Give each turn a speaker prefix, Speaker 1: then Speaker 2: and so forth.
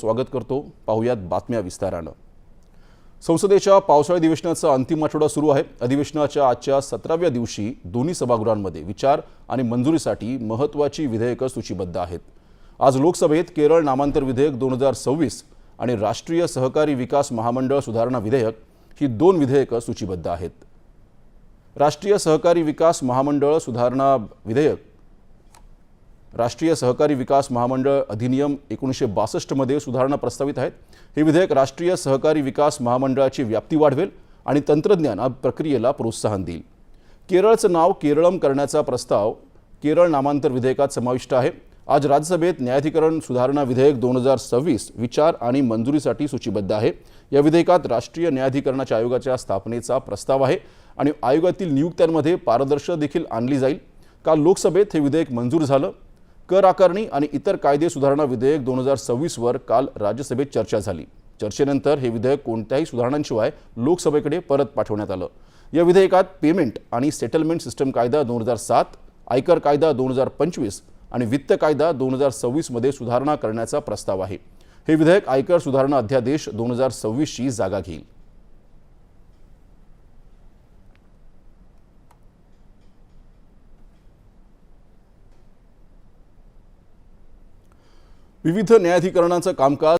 Speaker 1: स्वागत करतो। पाहुयात बातम्या विस्तारानं। संसदेच्या पावसाळी अधिवेशनाचा अंतिम आठवडा सुरू आहे। अधिवेशनाच्या आजच्या 17व्या दिवशी दोन्ही सभागृहांमध्ये विचार आणि मंजुरीसाठी महत्त्वाची विधेयकं सूचीबद्ध आहेत। आज लोकसभेत केरळ नामांतर विधेयक 2026 आणि राष्ट्रीय सहकारी विकास महामंडळ सुधारणा विधेयक ही दोन विधेयकं सूचीबद्ध आहेत। राष्ट्रीय सहकारी विकास महामंडळ सुधारणा विधेयक राष्ट्रीय सहकारी विकास महामंडळ अधिनियम 1962 मध्ये सुधारणा प्रस्तावित आहेत। हे विधेयक राष्ट्रीय सहकारी विकास महामंडळाची व्याप्ती वाढवेल आणि तंत्रज्ञान प्रक्रियेला प्रोत्साहन देईल। केरळचं नाव केरळम करण्याचा प्रस्ताव केरळ नामांतर विधेयकात समाविष्ट आहे। आज राज्यसभेत न्यायाधिकरण सुधारणा विधेयक 2026 विचार आणि मंजुरीसाठी सूचीबद्ध आहे। या विधेयकात राष्ट्रीय न्यायाधिकरणाच्या आयोगाच्या स्थापनेचा प्रस्ताव आहे आणि आयोगातील नियुक्त्यांमध्ये पारदर्शकता देखील आणली जाईल। काल लोकसभेत हे विधेयक मंजूर झालं। कर आकारणी आणि इतर कायदे सुधारणा विधेयक 2026 वर काल राज्यसभेत चर्चा झाली। चर्चेनंतर हे विधेयक कोणत्याही सुधारणांशिवाय लोकसभेकडे परत पाठवण्यात आलं। या विधेयकात पेमेंट आणि सेटलमेंट सिस्टम कायदा 2007, आयकर कायदा 2025 आणि वित्त कायदा 2026 मध्ये सुधारणा करण्याचा प्रस्ताव आहे। हे विधेयक आयकर सुधारणा अध्यादेश 2026 ची जागा घेईल। विविध न्यायाधिकरणांचं कामकाज